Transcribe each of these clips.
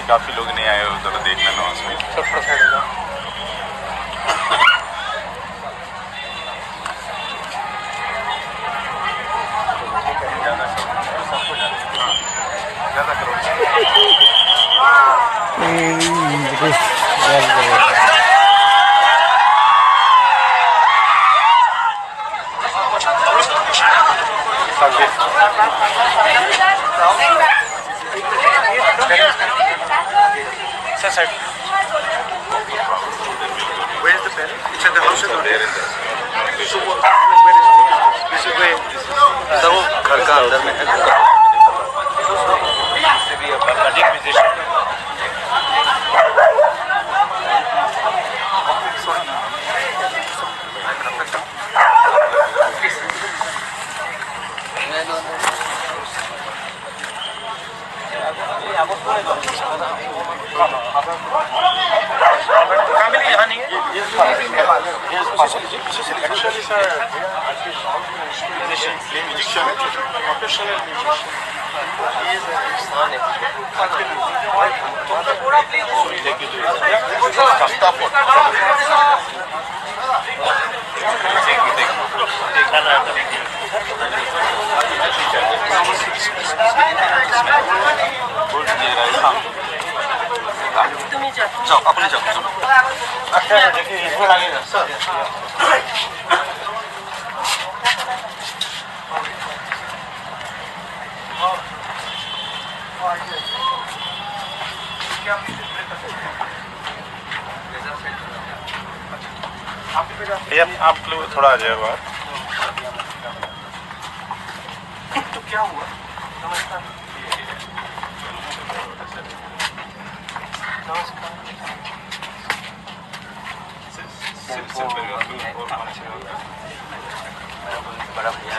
काफी लोग नहीं आए उधर देखने नमाज में। सब साइड होगा। ज़्यादा करो। Sir, where is the pen? It's at the house or there? So where is this? This is where. So घर का अंदर में है। से भी बड़ी म्यूजिशियन। फैमिली यहाँ नहीं है। Actually, sir, musician, professional musician. He is a जाओ अपने जाओ। अच्छा देखिए इसमें लगेगा सर। आप लोग थोड़ा आ जाए बाहर। तो क्या हुआ? नमस्कार। नमस्कार। बड़ा भैया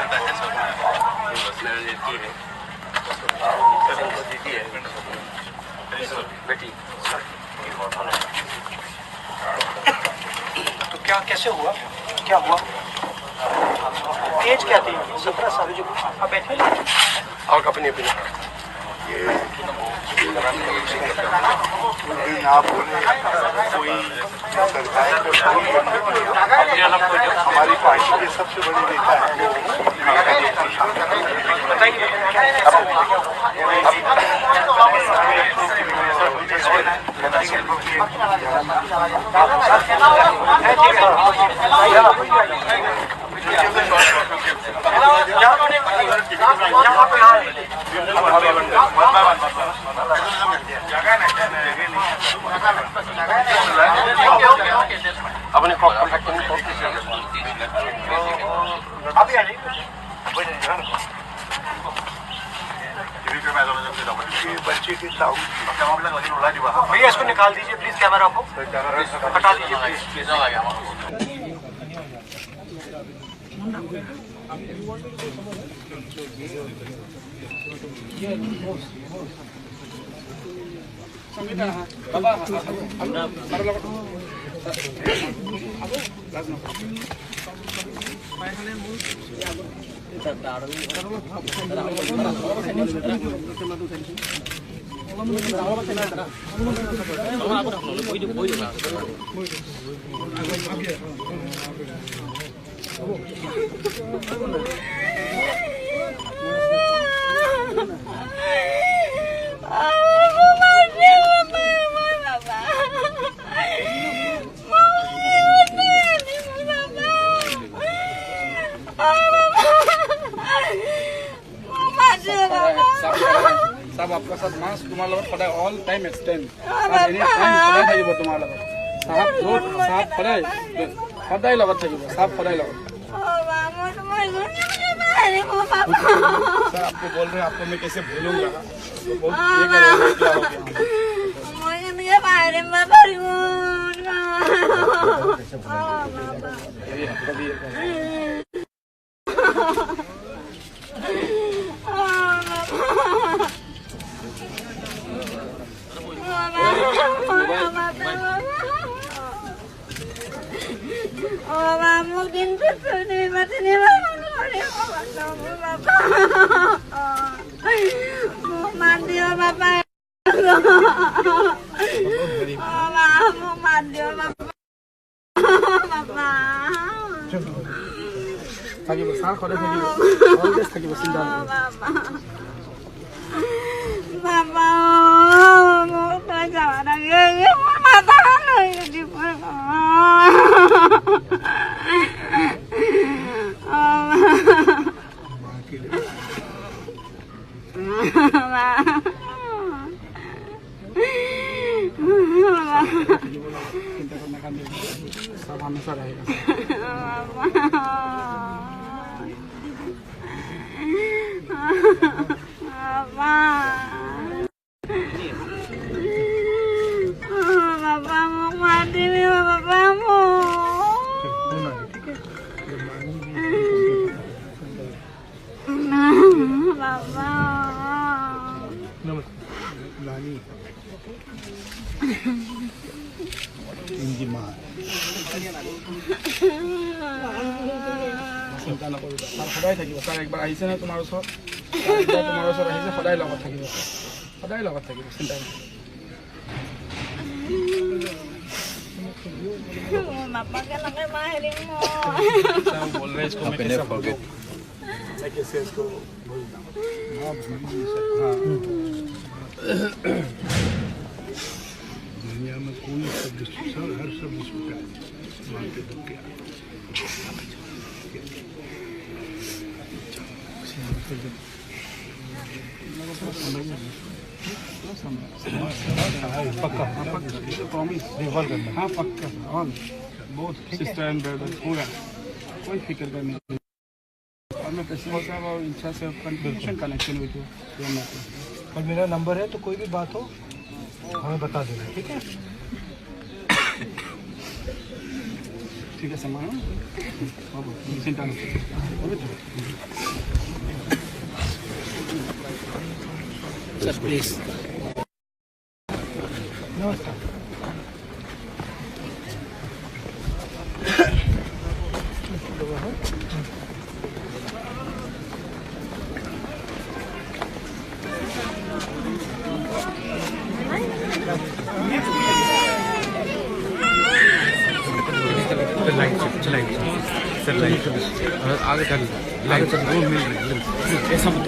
बेटी तो क्या कैसे हुआ? क्या हुआ? एज क्या थी? 17 साल। जो आप बैठे और अपनी अपनी आप कोई सरकार हमारी पार्टी के सबसे बड़े नेता है। अपने बच्चे की ताऊ भैया इसको निकाल दीजिए प्लीज, कैमरा को हटा दीजिए प्लीज। सब आपका साथ मास्क तुम्हारा लगत पड़ा all time extend any time पड़ा था ये तुम्हारा लगत साहब रोड साफ पड़ा पड़ा ही लगत था ये साफ पड़ा ही लगत। सर आपको बोल रहे हैं, आपको मैं कैसे भूलूंगा? तो बहुत ये कर रहे हैं, क्या हो mau mandi Papa. থাকিব চাহ সদায় থাকিব অলৱেজ থাকিব চিন্তা Papa, mau tak jalan lagi, mata lagi di mana? चिंता करने का नहीं सब हमेशा रहेगा Papa mau mati nih, Papa mau. Papa. नानी इनकी माँ চিন্তা নকৰিবা ছাৰ সদায় থাকিব ছাৰ একবাৰ আহিছে নে তোমাৰ ওচৰত তোমাৰ ওচৰত আহিছে সদায় লগত থাকিব চিন্তা নকৰিবা Papa que no me baje mo. सब बोल रहे हैं इसको मैं कैसे forget मैं कैसे इसको भूलता हूँ दुनिया में कोई शब्द हर शब्द छूटा है माँ के दुख के पक्का प्रॉमिस रिवॉल्व करना हाँ पक्का ऑल बहुत सिस्टर एंड ब्रदर पूरा कोई फिक्र करने और मैं प्रिंसिपल साहब और इंचा से कंटिन्यूशन कनेक्शन विद यू और मेरा नंबर है तो कोई भी बात हो हमें बता देना ठीक है ठीक है समान चिंता नहीं सर प्लीज नमस्कार आगे कर लाइट ऐसा मत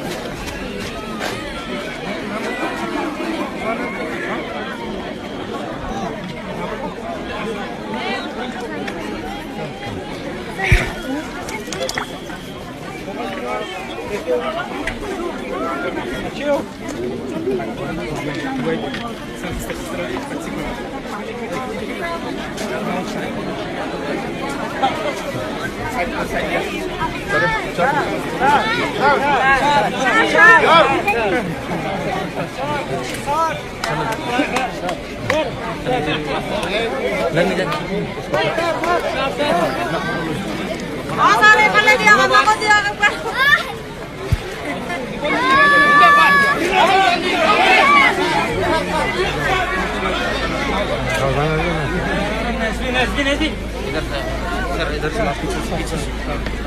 इधर से पीछे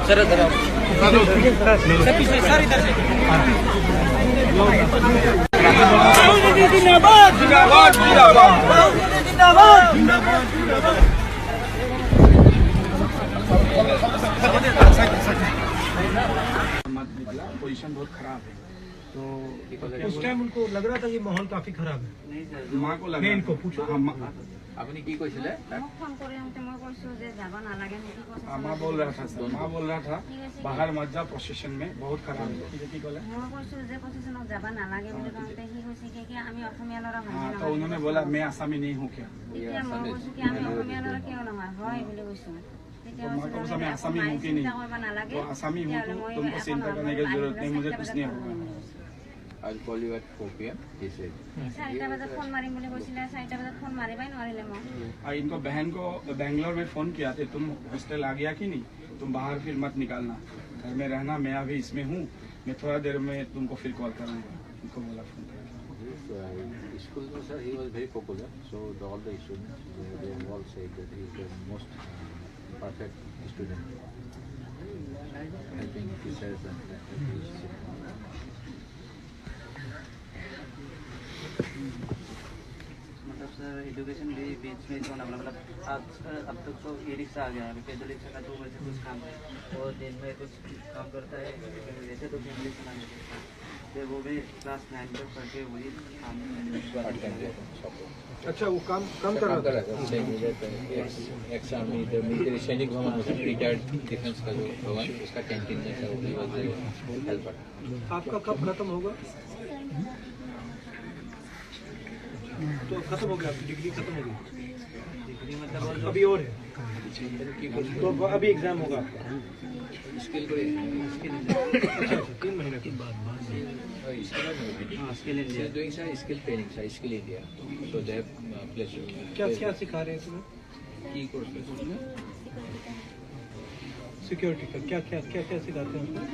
सर इधर आओ सर पीछे सर इधर से जिंदाबाद जिंदाबाद जिंदाबाद जिंदाबाद पोजीशन बहुत खराब है तो उस टाइम उनको लग रहा था कि माहौल काफी खराब है माँ को लगा इनको पूछो আপুনি কি কৈছিলে फोन करे हम तो मैं কৈছো যে যাব না লাগে নেকি কৈছো माँ बोल रहा था सर माँ बोल रहा था बाहर मत जा प्रोसेशन में बहुत खराब है কি बोले मैं কৈছো যে পজিশনত যাব না লাগে বুলি কওঁতে কি কৈছে কি আমি অসমীয়া লৰা হয় हाँ तो उन्होंने बोला मैं आसामी नहीं हूँ क्या তেতিয়া মই কৈছো কি আমি অসমীয়া লৰা কিয় নহয় হয় বুলি কৈছো তেতিয়া माँ को बोला मैं आसामी हूँ कि नहीं तो आसामी हूँ तो तुमको चिंता करने की जरूरत नहीं मुझे कुछ नहीं होगा I'll call you at 4 p.m. he said 4টা বজাত ফোন মাৰিম বুলি কৈছিলে 4টা বজাত ফোন মাৰিবাই নোৱাৰিলে মই इनको बहन को बेंगलोर में फोन किया थे तुम हॉस्टल आ गया कि नहीं तुम बाहर फिर मत निकालना घर में रहना मैं अभी इसमें हूँ मैं थोड़ा देर में तुमको फिर कॉल करूँगा उनको बोला phone school sir he was very popular so all the students they all said that he is the most perfect student helping teachers and education भी बीच में होना मतलब अब तक तो ई रिक्शा आ गया है, पैदल रिक्शा का तो वैसे कुछ काम वो दिन में कुछ काम करता है, वैसे तो फैमिली चलाने देता है, तो वो भी क्लास 9 तक पढ़ के वही काम अच्छा वो काम कर रहा था एक्स आर्मी मिलिट्री सैनिक भवन रिटायर्ड डिफेंस का जो भवन उसका कैंटीन में था, वही हेल्पर। आपका कब खत्म होगा? तो खत्म हो गया, आपकी डिग्री खत्म हो गई? डिग्री मतलब अभी और है तो अभी एग्जाम होगा आपका? स्किल को अच्छा 3 महीने के बाद doing some skill training, skill India. So they have placed. क्या सिखा रहे हैं तुम्हें? Key course में सिक्योरिटी का क्या सिखाते हैं उसमें?